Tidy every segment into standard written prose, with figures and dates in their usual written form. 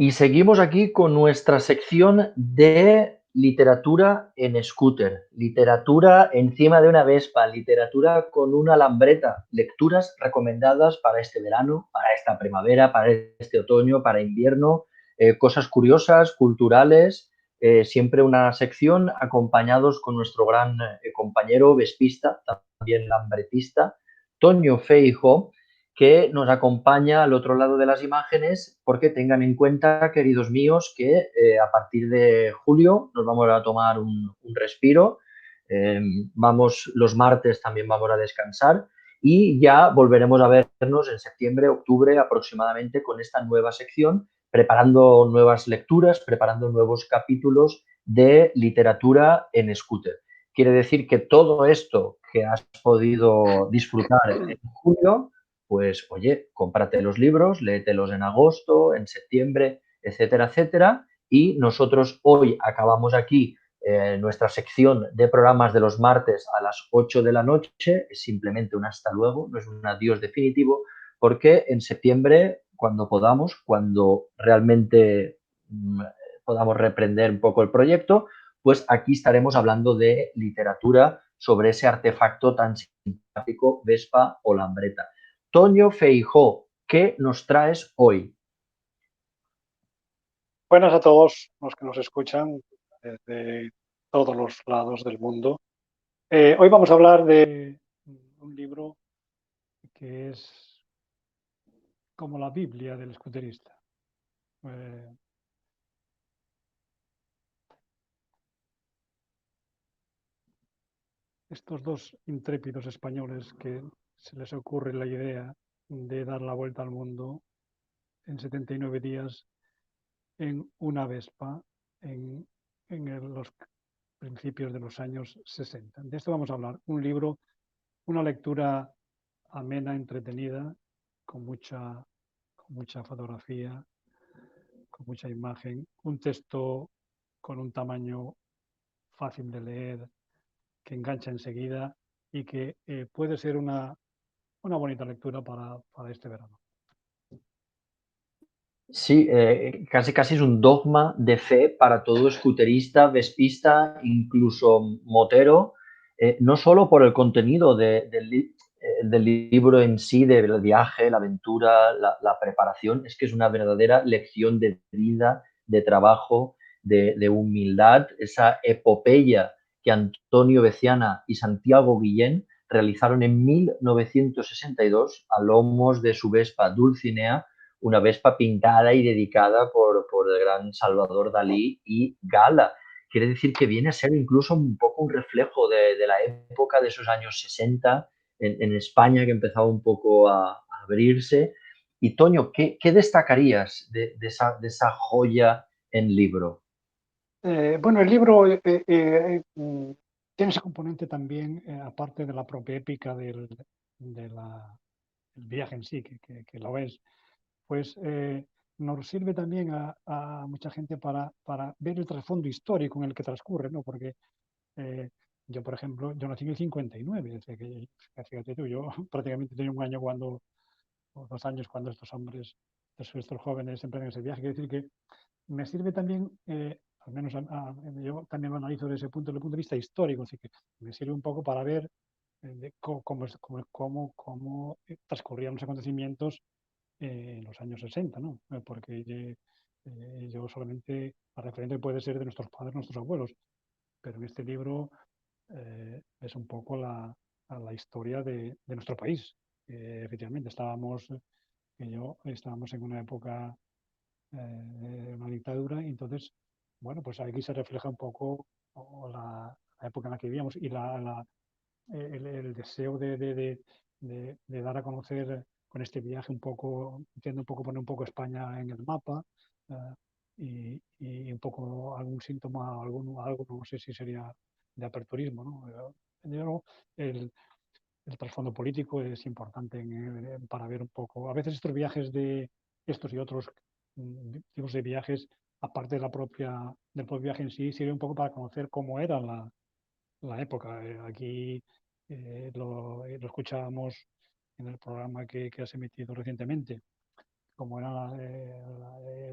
Y seguimos aquí con nuestra sección de literatura en scooter, literatura encima de una Vespa, literatura con una lambreta, lecturas recomendadas para este verano, para esta primavera, para este otoño, para invierno, cosas curiosas, culturales, siempre una sección acompañados con nuestro gran compañero vespista, también lambretista, Toño Feijo, que nos acompaña al otro lado de las imágenes, porque tengan en cuenta, queridos míos, que a partir de julio nos vamos a tomar un respiro, eh, vamos los martes también vamos a descansar y ya volveremos a vernos en septiembre, octubre aproximadamente con esta nueva sección, preparando nuevas lecturas, preparando nuevos capítulos de literatura en scooter. Quiere decir que todo esto que has podido disfrutar en julio, pues oye, cómprate los libros, léetelos en agosto, en septiembre, etcétera, etcétera. Y nosotros hoy acabamos aquí nuestra sección de programas de los martes a las 8 de la noche, es simplemente un hasta luego, no es un adiós definitivo, porque en septiembre, cuando podamos, cuando realmente podamos reprender un poco el proyecto, pues aquí estaremos hablando de literatura sobre ese artefacto tan simpático, Vespa o Lambreta. Toño Feijó, ¿qué nos traes hoy? Buenas a todos los que nos escuchan desde todos los lados del mundo. Hoy vamos a hablar de un libro que es como la Biblia del escuterista. Eh, Estos dos intrépidos españoles que se les ocurre la idea de dar la vuelta al mundo en 79 días en una Vespa en los principios de los años 60. De esto vamos a hablar. Un libro, una lectura amena, entretenida, con mucha fotografía, con mucha imagen, un texto con un tamaño fácil de leer, que engancha enseguida y que puede ser una bonita lectura para este verano. Sí, casi casi es un dogma de fe para todo escuterista, vespista, incluso motero, no solo por el contenido del libro en sí, del viaje, la aventura, la preparación, es que es una verdadera lección de vida, de trabajo, de humildad, esa epopeya que Antonio Veciana y Santiago Guillén realizaron en 1962 a lomos de su Vespa Dulcinea, una Vespa pintada y dedicada por el gran Salvador Dalí y Gala. Quiere decir que viene a ser incluso un poco un reflejo de la época de esos años 60 en España, que empezaba un poco a abrirse. Y Toño, ¿qué destacarías de esa joya en libro? Bueno, el libro tiene ese componente también, aparte de la propia épica de el viaje en sí, que lo es, pues nos sirve también a mucha gente para ver el trasfondo histórico en el que transcurre, ¿no? Porque yo, por ejemplo, yo nací en el 59, o sea fíjate tú, yo prácticamente tenía un año o 2 años cuando estos hombres, estos jóvenes emprenden ese viaje. Quiere decir que me sirve también, al menos yo también lo analizo desde el punto de vista histórico, así que me sirve un poco para ver cómo transcurrían los acontecimientos en los años 60, ¿no? Porque yo solamente, la referente puede ser de nuestros padres, nuestros abuelos, pero en este libro es un poco la historia de nuestro país. Efectivamente, estábamos en una época, una dictadura, y entonces, bueno, pues aquí se refleja un poco la época en la que vivíamos y el deseo de dar a conocer con este viaje un poco, entiendo un poco, poner un poco España en el mapa, eh, y un poco algún síntoma, algo, no sé si sería de aperturismo, ¿no? El, el trasfondo político es importante para ver un poco. A veces estos viajes de estos y otros tipos de viajes, aparte de del propio viaje en sí, sirve un poco para conocer cómo era la época. Aquí lo escuchábamos en el programa que has emitido recientemente. cómo eran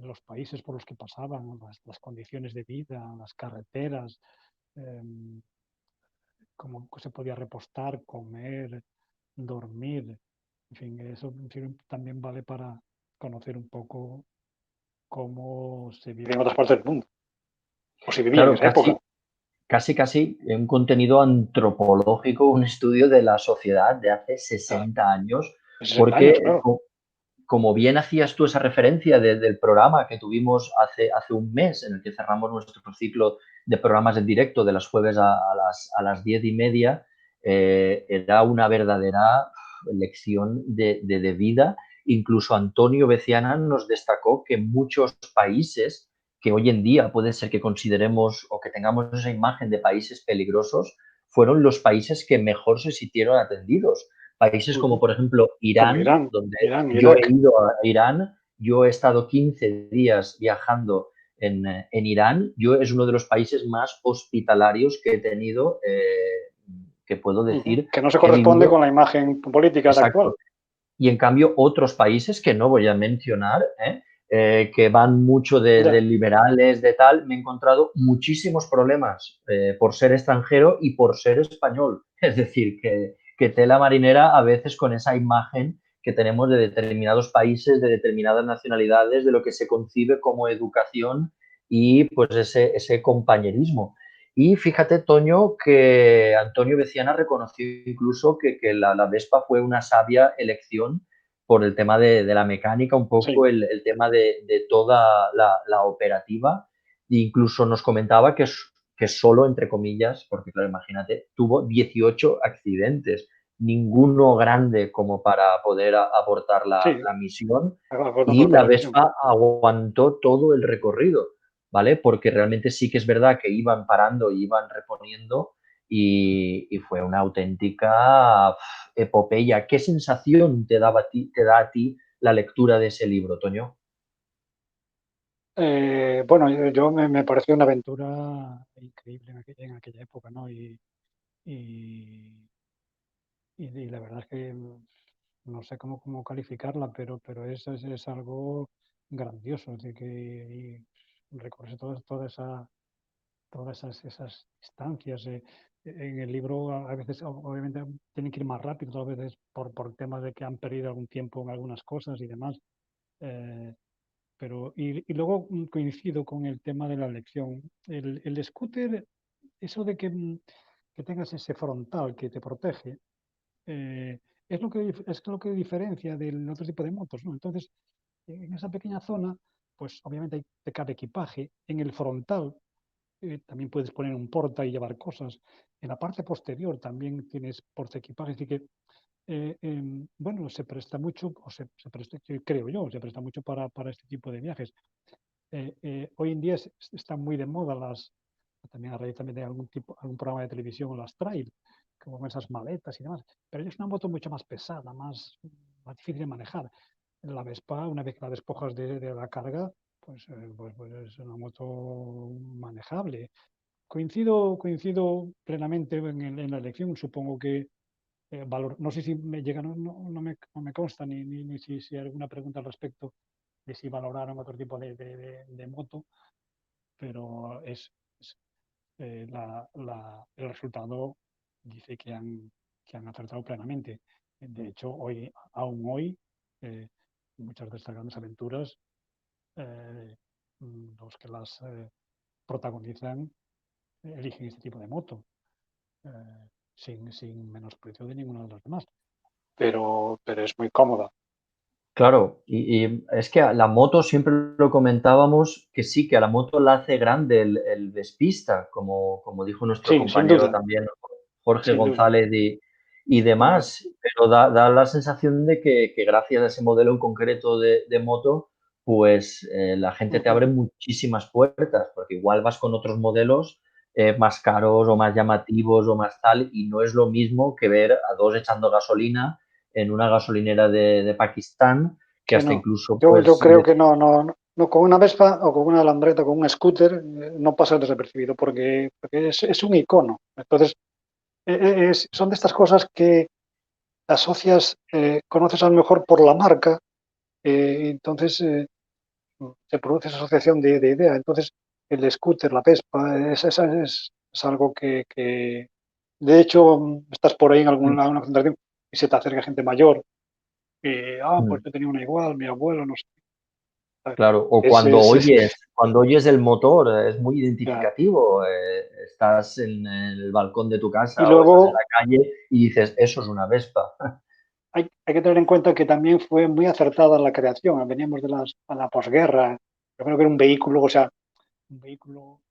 los países por los que pasaban, las condiciones de vida, las carreteras, em, cómo se podía repostar, comer, dormir. En fin, eso en fin, también vale para conocer un poco cómo se vive en otras partes del mundo, o se vivía en Claro, esa época. casi un contenido antropológico, un estudio de la sociedad de hace Claro, 60 años, 60 años, porque claro. como bien hacías tú esa referencia del programa que tuvimos hace un mes, en el que cerramos nuestro ciclo de programas en directo de los jueves a las 10:30, era una verdadera lección de vida. Incluso Antonio Beciana nos destacó que muchos países que hoy en día puede ser que consideremos o que tengamos esa imagen de países peligrosos, fueron los países que mejor se sintieron atendidos. Países como, por ejemplo, Como Irán, Irán, donde Irán, yo he Irak. ido a Irán, yo he estado 15 días viajando en Irán, yo es uno de los países más hospitalarios que he tenido, que puedo decir Que no se que he corresponde vivido. con la imagen política de actual. Exacto. Y en cambio otros países que no voy a mencionar, que van mucho de Ya. liberales, de tal, me he encontrado muchísimos problemas por ser extranjero y por ser español. Es decir, que tela marinera a veces con esa imagen que tenemos de determinados países, de determinadas nacionalidades, de lo que se concibe como educación y pues ese compañerismo. Y fíjate, Toño, que Antonio Veciana reconoció incluso que la Vespa fue una sabia elección por el tema de la mecánica, un poco Sí. el tema de toda la operativa. E incluso nos comentaba que solo, entre comillas, porque claro, imagínate, tuvo 18 accidentes, ninguno grande como para poder aportar Sí, la misión, y acordando la para la misión. Vespa aguantó todo el recorrido. ¿Vale? Porque realmente sí que es verdad que iban parando y iban reponiendo y fue una auténtica epopeya. ¿Qué sensación te da a ti la lectura de ese libro, Toño? Bueno, me pareció una aventura increíble en aquella época, ¿no? Y, y la verdad es que no sé cómo calificarla, pero es algo grandioso. Es decir, que y recorrer todas esas instancias. En el libro a veces obviamente tienen que ir más rápido, a veces por temas de que han perdido algún tiempo en algunas cosas y demás. eh, y luego coincido con el tema de la elección. El scooter, eso de que tengas ese frontal que te protege, es lo que diferencia del otro tipo de motos, ¿no? Entonces, en esa pequeña zona, pues obviamente ahí te cabe equipaje. En el frontal también puedes poner un porta y llevar cosas. En la parte posterior también tienes porta equipaje. Así que, bueno, se presta mucho, se presta, creo yo, se presta mucho para este tipo de viajes. Hoy en día están muy de moda también a raíz también de algún programa de televisión, las trail, como esas maletas y demás. Pero es una moto mucho más pesada, más difícil de manejar. La Vespa, una vez que la despojas de la carga, pues es una moto manejable. Coincido plenamente en la elección. Supongo que no sé si me llega, no me consta ni si hay alguna pregunta al respecto de si valoraron otro tipo de moto, pero el resultado dice que han acertado plenamente. De hecho, aún hoy, eh, muchas de estas grandes aventuras, eh, los que las protagonizan eligen este tipo de moto, sin menosprecio de ninguna de las demás. Pero es muy cómoda. Claro, y es que a la moto siempre lo comentábamos que sí, que a la moto la hace grande el despista, como dijo nuestro Sí, sin compañero duda, también, Jorge sin duda. González y demás, pero da la sensación de que gracias a ese modelo en concreto de moto, pues la gente te abre muchísimas puertas, porque igual vas con otros modelos más caros o más llamativos o más tal, y no es lo mismo que ver a dos echando gasolina en una gasolinera de Pakistán, que Que hasta no. incluso, Yo pues, creo que no, con una Vespa o con una Lambretta, con un scooter, no pasa desapercibido porque es un icono. Entonces, son de estas cosas que asocias, conoces a lo mejor por la marca, Entonces se produce esa asociación de idea. Entonces el scooter, la Vespa, es algo que, de hecho, estás por ahí en Mm, alguna una concentración y se te acerca gente mayor. Pues mm. yo tenía una igual, mi abuelo, no sé. ¿Sabes? Claro, o Es, cuando oyes el motor, es muy ya. identificativo. Estás en el balcón de tu Y casa o estás en luego la calle y dices, eso es una Vespa. hay que tener en cuenta que también fue muy acertada la creación. Veníamos a la posguerra. Yo creo que era un vehículo, o sea, un vehículo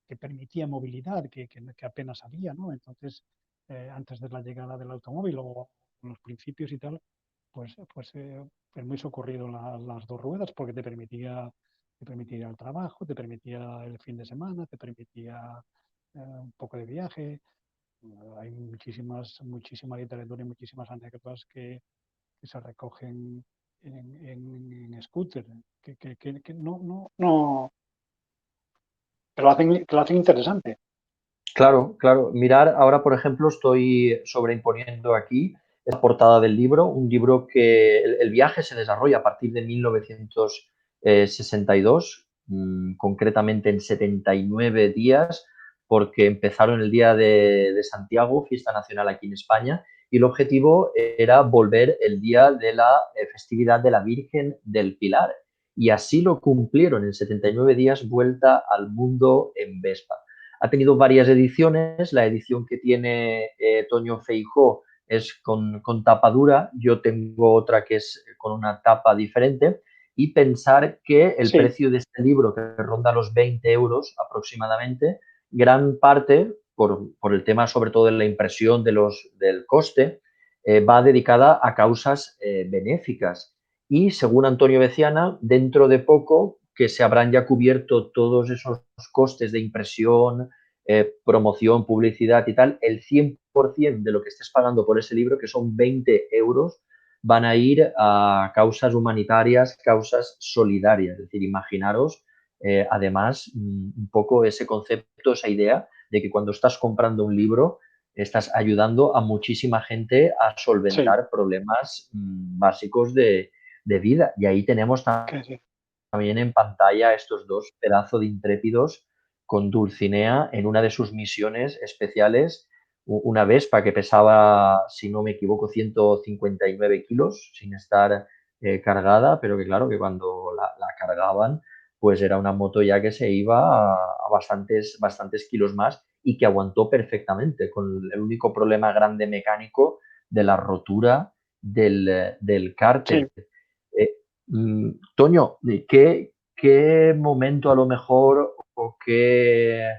que permitía movilidad, que apenas había, ¿no? Entonces, antes de la llegada del automóvil o en los principios y tal, es muy socorrido las dos ruedas porque te permitía ir al trabajo, te permitía el fin de semana, te permitía un poco de viaje. Hay muchísima literatura y muchísimas anécdotas que se recogen en scooter, que no, que lo hacen interesante. Claro, claro. Mirar, ahora por ejemplo estoy sobreimponiendo aquí la portada del libro, un libro que el viaje se desarrolla a partir de 1962, concretamente en 79 días, porque empezaron el día de Santiago, fiesta nacional aquí en España, y el objetivo era volver el día de la festividad de la Virgen del Pilar. Y así lo cumplieron en 79 días, vuelta al mundo en Vespa. Ha tenido varias ediciones. La edición que tiene Toño Feijó es con tapa dura. Yo tengo otra que es con una tapa diferente. Y pensar que el Sí, precio de este libro, que ronda los 20 euros aproximadamente, gran parte, por el tema sobre todo de la impresión del coste, va dedicada a causas benéficas. Y según Antonio Veciana, dentro de poco que se habrán ya cubierto todos esos costes de impresión, promoción, publicidad y tal, el 100% de lo que estés pagando por ese libro, que son 20 euros, van a ir a causas humanitarias, causas solidarias. Es decir, imaginaros, además, un poco ese concepto, esa idea de que cuando estás comprando un libro, estás ayudando a muchísima gente a sí, solventar problemas básicos de vida. Y ahí tenemos sí. también en pantalla estos dos pedazos de intrépidos con Dulcinea en una de sus misiones especiales, una Vespa que pesaba, si no me equivoco, 159 kilos sin estar cargada, pero que claro, que cuando la cargaban, pues era una moto ya que se iba a bastantes kilos más y que aguantó perfectamente, con el único problema grande mecánico de la rotura del Sí. cárter. Eh, Toño, ¿qué momento a lo mejor o qué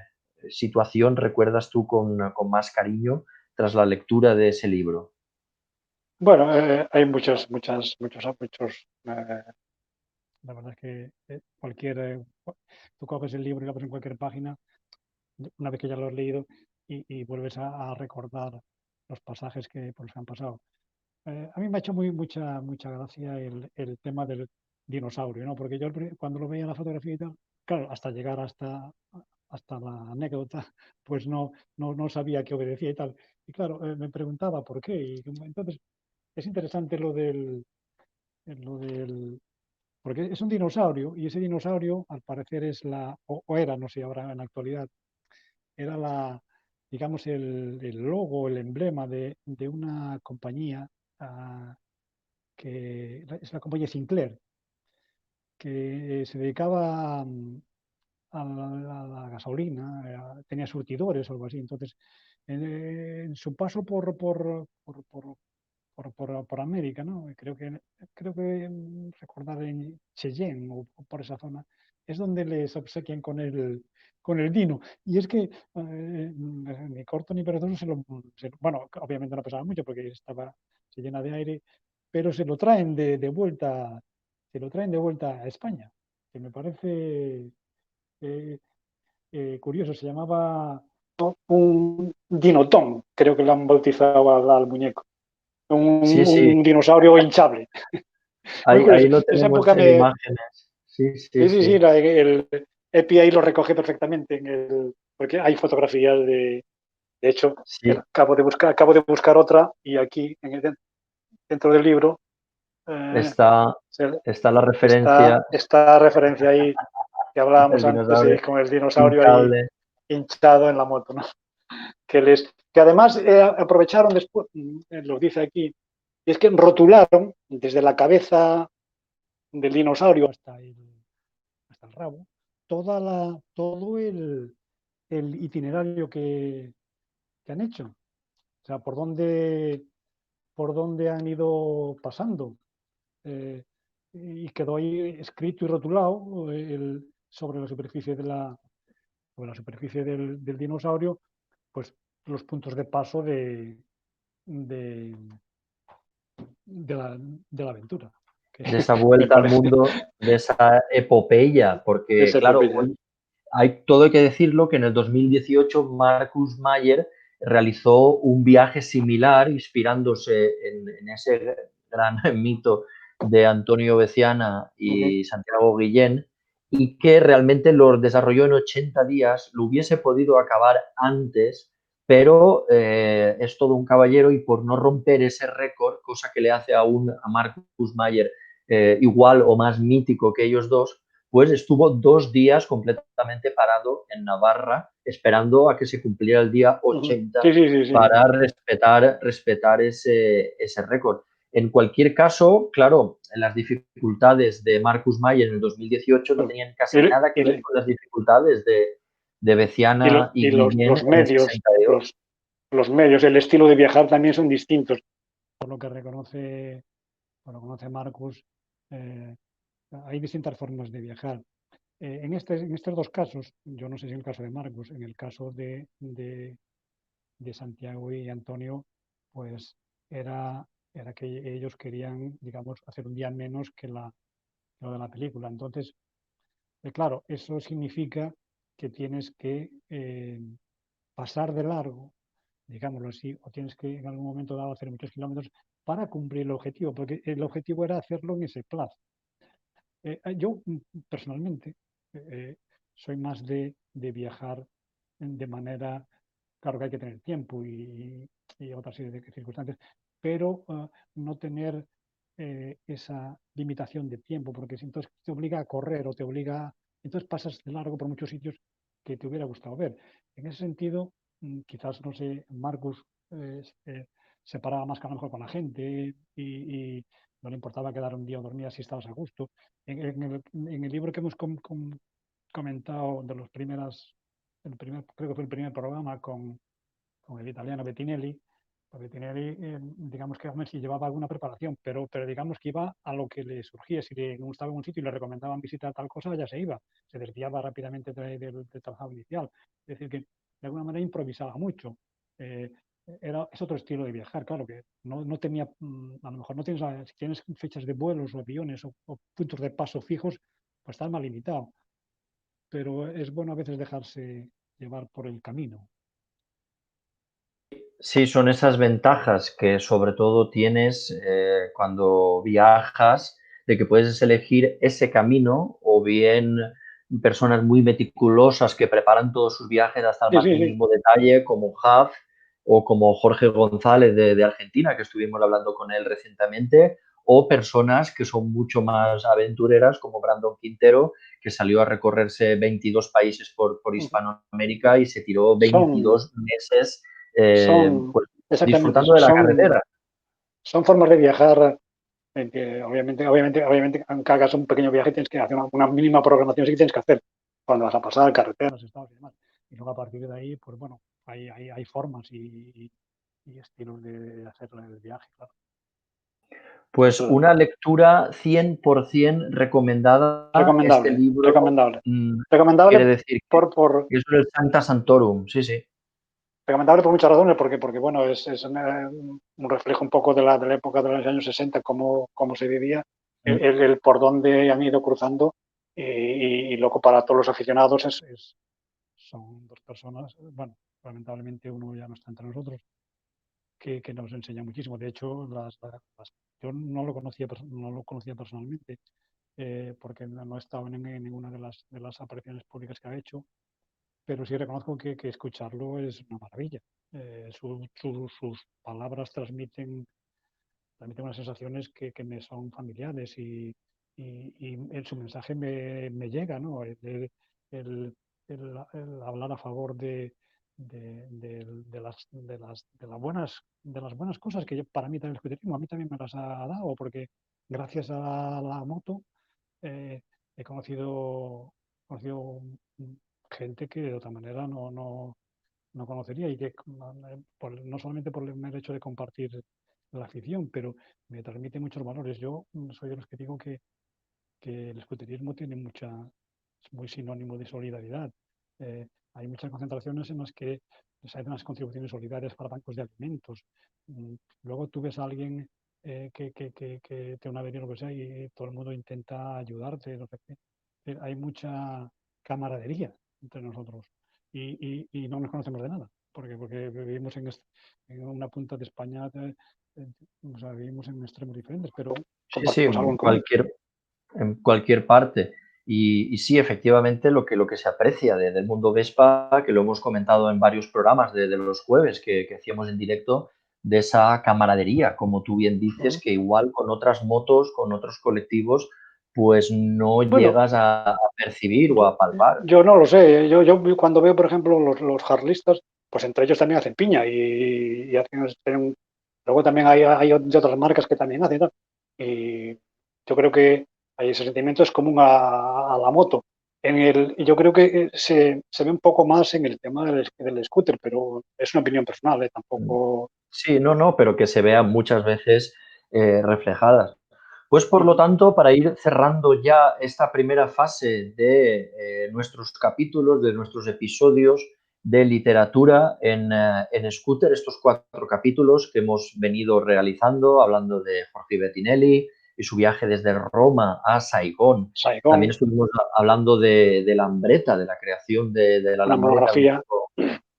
situación recuerdas tú con más cariño tras la lectura de ese libro? Bueno, hay muchos. La verdad es que tú coges el libro y lo pones en cualquier página, una vez que ya lo has leído, y vuelves a recordar los pasajes por los que han pasado. A mí me ha hecho mucha gracia el tema del dinosaurio, ¿no? Porque yo cuando lo veía en la fotografía y tal, claro, hasta llegar hasta la anécdota, pues no sabía qué obedecía y tal. Y claro, me preguntaba por qué. Entonces, es interesante lo del, porque es un dinosaurio y ese dinosaurio al parecer o era, no sé ahora en la actualidad, era digamos, el logo, el emblema de una compañía que es la compañía Sinclair, que se dedicaba a la gasolina, tenía surtidores o algo así. Entonces, en su paso por América, ¿no? Creo que recordar en Cheyenne o por esa zona, es donde les obsequian con el Dino. Y es que ni corto ni perezoso bueno, obviamente no pesaba mucho porque se llena de aire, pero se lo traen de vuelta a España, que me parece eh, curioso. Se llamaba un dinotón, creo que lo han bautizado al muñeco. Sí, sí, Un dinosaurio hinchable. Muy ahí curioso. lo Esa tenemos época en me. imágenes. Sí, sí, Sí, sí, sí, sí. el EPI ahí lo recoge perfectamente porque hay fotografías de hecho, Sí, acabo de buscar otra y aquí dentro del libro está, se- está la referencia esta referencia ahí que hablábamos del antes, dinosaurio con el dinosaurio ahí hinchable. hinchado en la moto, ¿no? Que además aprovecharon después, lo dice aquí, y es que rotularon desde la cabeza del dinosaurio hasta el rabo, todo el itinerario que han hecho. O sea, por dónde han ido pasando. eh, y quedó ahí escrito y rotulado sobre la superficie sobre la superficie del dinosaurio, pues los puntos de paso de, de la aventura. Que De esa me vuelta al parece mundo, de esa epopeya, porque esa claro, epopeya. hay que decirlo que en el 2018 Marcus Mayer realizó un viaje similar inspirándose en ese gran mito de Antonio Veciana Uh-huh. y Santiago Guillén y que realmente lo desarrolló en 80 días, lo hubiese podido acabar antes, pero es todo un caballero y por no romper ese récord, cosa que le hace aún a Marcus Mayer igual o más mítico que ellos dos, pues estuvo 2 días completamente parado en Navarra esperando a que se cumpliera el día Uh-huh. 80 Sí, sí, sí, sí. para respetar ese récord. En cualquier caso, claro, las dificultades de Marcus Mayer en el 2018 no Pues, tenían casi y, nada que ver y- con las dificultades de Beciana y y Guillén los en el medios, 62. los medios, el estilo de viajar también son distintos. Por lo que reconoce Marcus, eh, hay distintas formas de viajar. En estos dos casos, yo no sé si en el caso de Marcus, en el caso de Santiago y Antonio, pues era, era que ellos querían, digamos, hacer un día menos que lo de la película. Entonces, claro, eso significa que tienes que pasar de largo, digámoslo así, o tienes que en algún momento dado hacer muchos kilómetros para cumplir el objetivo, porque el objetivo era hacerlo en ese plazo. Yo personalmente soy más de viajar de manera, claro que hay que tener tiempo y otra serie de circunstancias, pero no tener esa limitación de tiempo, porque si entonces te obliga a correr o te obliga, entonces pasas de largo por muchos sitios que te hubiera gustado ver. En ese sentido, quizás, no sé, Marcus se paraba más que a lo mejor con la gente y no le importaba quedar un día o dormir si estabas a gusto. En el libro que hemos comentado de los creo que fue el primer programa con el italiano Bettinelli, pues Bettinelli, digamos que si llevaba alguna preparación, pero digamos que iba a lo que le surgía. Si le gustaba un sitio y le recomendaban visitar tal cosa, ya se iba. Se desviaba rápidamente del trazado inicial. Es decir, que de alguna manera improvisaba mucho. Eh, es otro estilo de viajar, claro, que no tenía, a lo mejor no tienes, si tienes fechas de vuelos o aviones o puntos de paso fijos, pues estás más limitado. Pero es bueno a veces dejarse llevar por el camino. Sí, son esas ventajas que sobre todo tienes cuando viajas, de que puedes elegir ese camino o bien personas muy meticulosas que preparan todos sus viajes hasta el Sí, más sí, sí. mínimo detalle, como Haf o como Jorge González de Argentina, que estuvimos hablando con él recientemente, o personas que son mucho más aventureras, como Brandon Quintero, que salió a recorrerse 22 países por Hispanoamérica y se tiró Son, 22 meses son, pues exactamente, disfrutando de la carretera. son formas de viajar en que obviamente, aunque hagas un pequeño viaje, tienes que hacer una mínima programación, sí que tienes que hacer cuando vas a pasar carreteras, estados y demás. Y luego a partir de ahí, pues bueno, hay formas y estilos de hacer el viaje, claro. Pues Claro. una lectura 100% recomendada. Este Recomendable, libro recomendable. quiere Recomendable decir por, por, que es el Santa Santorum, sí, sí. recomendable por muchas razones, porque bueno, es un reflejo un poco de la época de los años 60, cómo se vivía, el por dónde han ido cruzando, y luego para todos los aficionados son dos personas, bueno, lamentablemente uno ya no está entre nosotros, que nos enseña muchísimo. De hecho, yo no lo conocía personalmente, porque no he estado en ninguna de las apariciones públicas que ha hecho, pero sí reconozco que escucharlo es una maravilla. Sus palabras transmiten transmite unas sensaciones que me son familiares y en su mensaje me llega, ¿no? El- el hablar a favor de las buenas cosas que para mí también el escuderismo, a mí también me las ha dado, porque gracias a la moto eh, he conocido gente que de otra manera no conocería y que no solamente por el mero hecho de compartir la afición, pero me transmite muchos valores. Yo soy de los que digo que el escuderismo es muy sinónimo de solidaridad. Hay muchas concentraciones en las que se hacen unas contribuciones solidarias para bancos de alimentos. Mm, Luego tú ves a alguien que tiene una avería o lo que sea y todo el mundo intenta ayudarte. No sé qué. Hay mucha camaradería entre nosotros y no nos conocemos de nada, porque vivimos en una punta de España, o sea, vivimos en extremos diferentes, pero Sí, sí, compartimos algo en común. en cualquier parte. Y sí, efectivamente, lo que se aprecia del mundo Vespa, que lo hemos comentado en varios programas de los jueves que hacíamos en directo, de esa camaradería, como tú bien dices, Ujú. que igual con otras motos, con otros colectivos, pues no Bueno, llegas a percibir o yo, a palpar. yo no lo sé. Cuando veo, por ejemplo, los harlistas, pues entre ellos también hacen piña y luego también hay de otras marcas que también hacen y tal. Y yo creo que hay ese sentimiento es común a la moto. Y yo creo que se ve un poco más en el tema del scooter, pero es una opinión personal, tampoco. Sí, no, no, pero que se vean muchas veces reflejadas. Pues por lo Ujú. tanto, para ir cerrando ya esta primera fase de nuestros capítulos, de nuestros episodios de literatura en scooter, estos 4 capítulos que hemos venido realizando, hablando de Jorge Bettinelli y su viaje desde Roma a Saigón. También Saigón, estuvimos hablando de la Lambreta, de la creación de la una Lambreta, un monografía. poco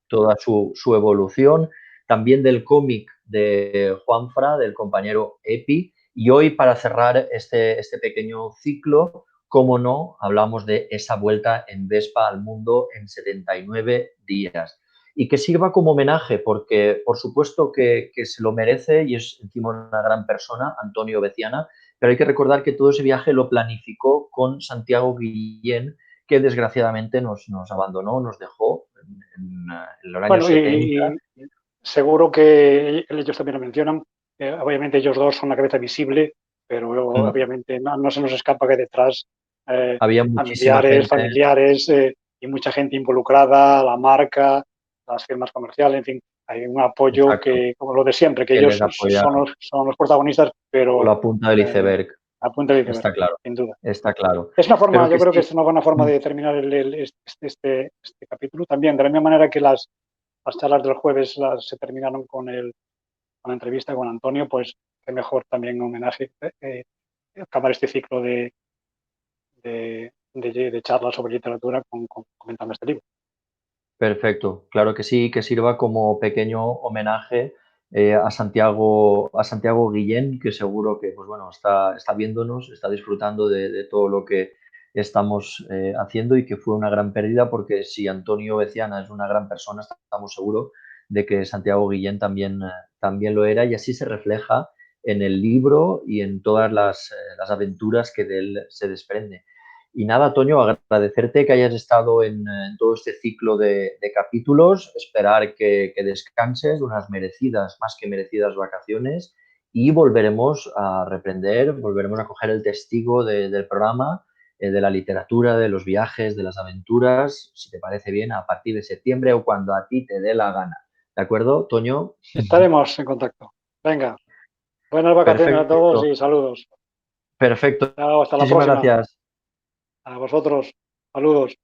toda su evolución, también del cómic de Juanfra, del compañero Epi, y hoy para cerrar este pequeño ciclo, como no, hablamos de esa vuelta en Vespa al mundo en 79 días. Y que sirva como homenaje, porque por supuesto que se lo merece y es encima una gran persona, Antonio Veciana, pero hay que recordar que todo ese viaje lo planificó con Santiago Guillén, que desgraciadamente nos abandonó, nos dejó en los años Bueno, 70. y seguro que ellos también lo mencionan. Obviamente ellos dos son la cabeza visible, pero obviamente no se nos escapa que detrás Había muchísima familiares, gente, familiares y mucha gente involucrada, la marca, las firmas comerciales, en fin, hay un apoyo exacto, que, como lo de siempre, que que ellos les apoya son los protagonistas, o pero la punta del eh, iceberg. a punto de iceberg, Está claro, sin duda. está claro. Es una forma, Pero yo que creo que sí, es una buena forma de terminar este capítulo también, de la misma manera que las charlas del jueves se terminaron con la entrevista con Antonio, pues qué mejor también homenaje, acabar este ciclo de charlas sobre literatura comentando este libro. perfecto, claro que sí, que sirva como pequeño homenaje a Santiago Guillén, que seguro que pues bueno, está viéndonos, está disfrutando de todo lo que estamos haciendo y que fue una gran pérdida, porque si Antonio Veciana es una gran persona, estamos seguros de que Santiago Guillén también lo era, y así se refleja en el libro y en todas las aventuras que de él se desprende. Y nada, Toño, agradecerte que hayas estado en todo este ciclo de capítulos, esperar que descanses, unas merecidas, más que merecidas vacaciones, y volveremos a reprender, volveremos a coger el testigo del programa, de la literatura, de los viajes, de las aventuras, si te parece bien, a partir de septiembre o cuando a ti te dé la gana. ¿De acuerdo, Toño? Estaremos en contacto. Venga, buenas vacaciones a todos Perfecto, y saludos. perfecto. Chao, hasta la Muchísimas próxima. gracias. A vosotros, saludos.